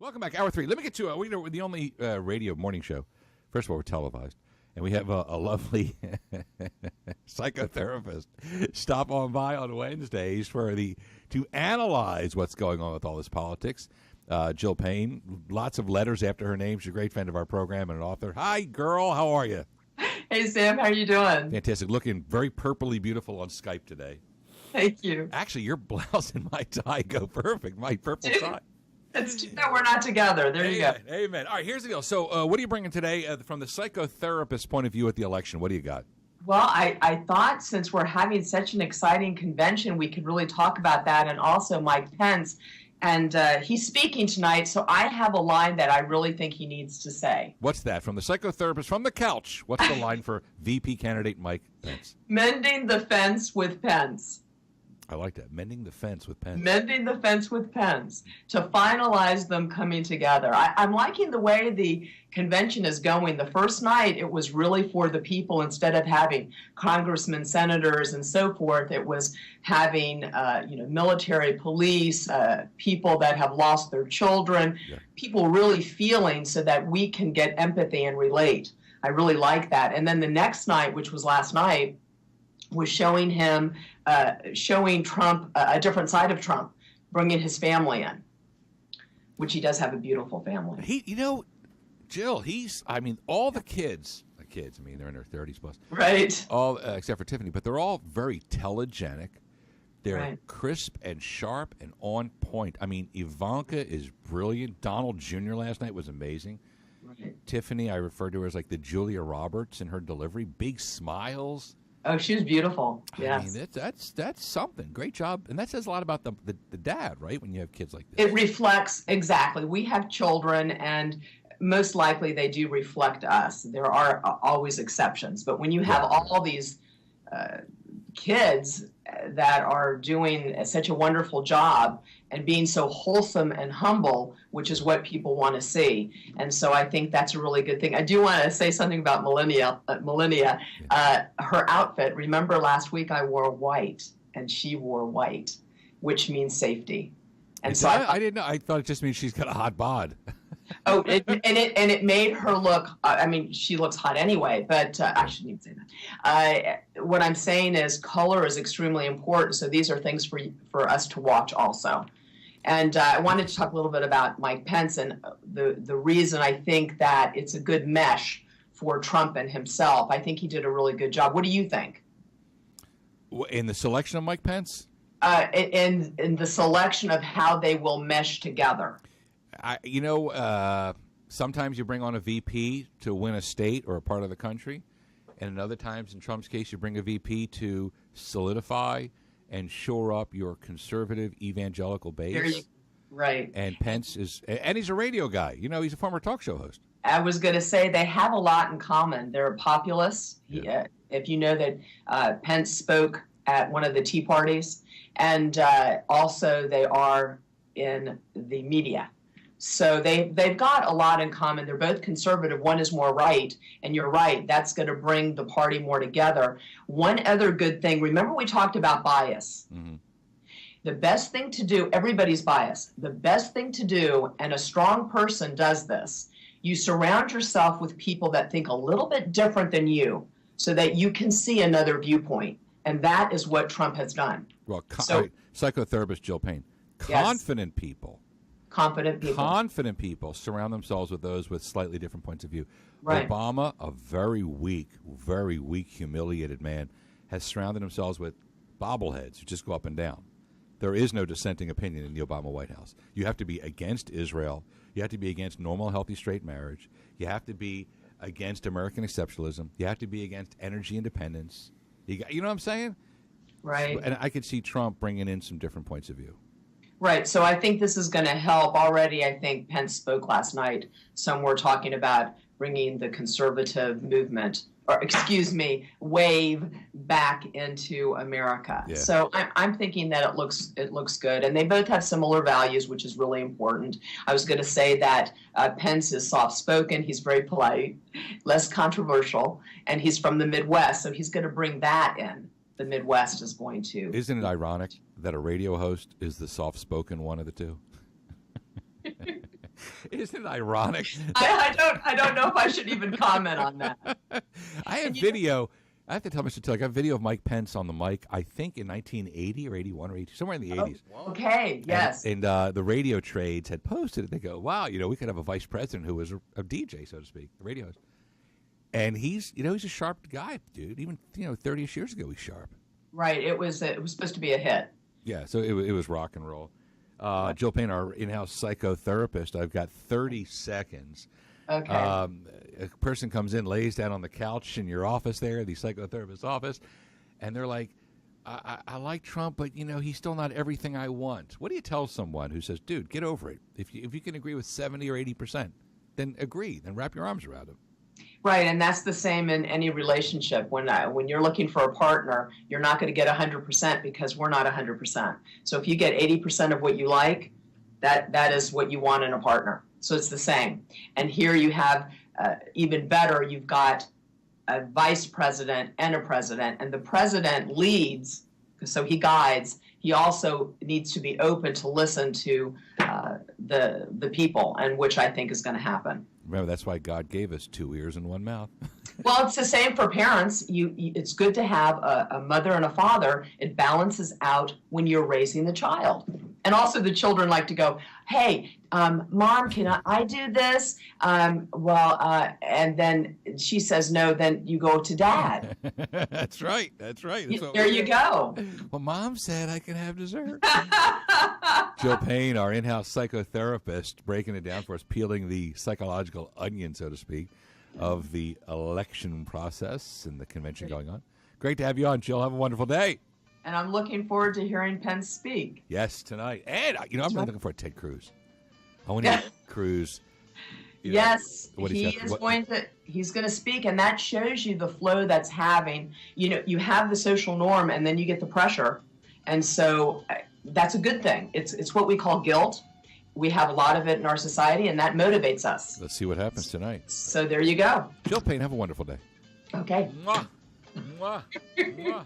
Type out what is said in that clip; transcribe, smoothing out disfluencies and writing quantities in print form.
Welcome back, Hour 3. Let me get to we're the only radio morning show. First of all, we're televised. And we have a lovely psychotherapist stop on by on Wednesdays to analyze what's going on with all this politics. Jill Payne, lots of letters after her name. She's a great friend of our program and an author. Hi, girl. How are you? Hey, Sam. How are you doing? Fantastic. Looking very purpley beautiful on Skype today. Thank you. Actually, your blouse and my tie go perfect. My purple tie. It's too bad we're not together. There you go. Amen. All right, here's the deal. So what are you bringing today from the psychotherapist point of view at the election? What do you got? Well, I thought since we're having such an exciting convention, we could really talk about that, and also Mike Pence. And he's speaking tonight, so I have a line that I really think he needs to say. What's that? From the psychotherapist from the couch, what's the line for VP candidate Mike Pence? Mending the fence with Pence. I like that. Mending the fence with Pence. Mending the fence with Pence to finalize them coming together. I'm liking the way the convention is going. The first night, it was really for the people. Instead of having congressmen, senators, and so forth, it was having military, police, people that have lost their children, people really feeling so that we can get empathy and relate. I really like that. And then the next night, which was last night, was showing Trump a different side of Trump, bringing his family in, which he does have a beautiful family. Jill, all the kids, they're in their 30s plus. Right. All except for Tiffany, but they're all very telegenic. They're crisp and sharp and on point. I mean, Ivanka is brilliant. Donald Jr. last night was amazing. Right. Tiffany, I referred to her as like the Julia Roberts in her delivery. Big smiles. Oh, she was beautiful. Yes. I mean, that's something. Great job. And that says a lot about the dad, right, when you have kids like this. It reflects, exactly. We have children, and most likely they do reflect us. There are always exceptions. But when you have all these kids that are doing such a wonderful job and being so wholesome and humble, which is what people want to see. And so I think that's a really good thing. I do want to say something about Melania. Her outfit, remember last week I wore white and she wore white, which means safety. And so I didn't know. I thought it just means she's got a hot bod. Oh, it made her look. She looks hot anyway, but I shouldn't even say that. What I'm saying is, color is extremely important. So these are things for us to watch also. And I wanted to talk a little bit about Mike Pence and the reason I think that it's a good mesh for Trump and himself. I think he did a really good job. What do you think? In the selection of Mike Pence? In the selection of how they will mesh together. Sometimes you bring on a VP to win a state or a part of the country, and in other times, in Trump's case, you bring a VP to solidify and shore up your conservative evangelical base. Right. And Pence and he's a radio guy. He's a former talk show host. I was going to say they have a lot in common. They're populists. Yeah. If you know that Pence spoke at one of the Tea Parties, and also they are in the media. So they've got a lot in common. They're both conservative. One is more right, and you're right. That's going to bring the party more together. One other good thing, remember we talked about bias. Mm-hmm. The best thing to do, everybody's biased. The best thing to do, and a strong person does this, you surround yourself with people that think a little bit different than you so that you can see another viewpoint. And that is what Trump has done. Well, psychotherapist Jill Payne, confident people. Confident people surround themselves with those with slightly different points of view. Right. Obama, a very weak, humiliated man, has surrounded himself with bobbleheads who just go up and down. There is no dissenting opinion in the Obama White House. You have to be against Israel. You have to be against normal, healthy, straight marriage. You have to be against American exceptionalism. You have to be against energy independence. You know what I'm saying? Right. And I could see Trump bringing in some different points of view. Right. So I think this is going to help. Already, I think Pence spoke last night. Some were talking about bringing the conservative movement, wave back into America. Yeah. So I'm thinking that it looks good. And they both have similar values, which is really important. I was going to say that Pence is soft-spoken. He's very polite, less controversial, and he's from the Midwest. So he's going to bring that in. The Midwest is going to. Isn't it ironic that a radio host is the soft-spoken one of the two? Isn't it ironic? I don't know if I should even comment on that. I have video. I have to tell Mr. Till, I got video of Mike Pence on the mic, I think in 1980 or 81 or 82, somewhere in the 80s. Okay, yes. And the radio trades had posted it. They go, wow, we could have a vice president who was a DJ, so to speak, a radio host. And he's a sharp guy, dude. Even, 30-ish years ago, he's sharp. Right. It was supposed to be a hit. Yeah, so it was rock and roll. Jill Payne, our in-house psychotherapist, I've got 30 seconds. Okay. A person comes in, lays down on the couch in your office there, the psychotherapist's office, and they're like, I like Trump, but, he's still not everything I want. What do you tell someone who says, dude, get over it? If you can agree with 70 or 80%, then agree. Then wrap your arms around him. Right, and that's the same in any relationship. When you're looking for a partner, you're not going to get 100% because we're not 100%. So if you get 80% of what you like, that is what you want in a partner. So it's the same. And here you have even better. You've got a vice president and a president, and the president leads, so he guides. He also needs to be open to listen to the people, and which I think is going to happen. Remember, that's why God gave us 2 ears and 1 mouth. Well, it's the same for parents. It's good to have a mother and a father. It balances out when you're raising the child. And also the children like to go, hey, Mom, can I do this? And then she says no, then you go to Dad. That's right. That's there you go. Well, Mom said I can have dessert. Jill Payne, our in-house psychotherapist, breaking it down for us, peeling the psychological onion, so to speak, of the election process and the convention going on. Great to have you on, Jill. Have a wonderful day. And I'm looking forward to hearing Pence speak. Yes, tonight. And, I'm really looking for Ted Cruz. I want to hear Cruz. Yes, he's going to speak, and that shows you the flow that's having. You have the social norm, and then you get the pressure. And so that's a good thing. It's what we call guilt. We have a lot of it in our society, and that motivates us. Let's see what happens tonight. So there you go. Jill Payne, have a wonderful day. Okay. Mwah. Mwah. Mwah.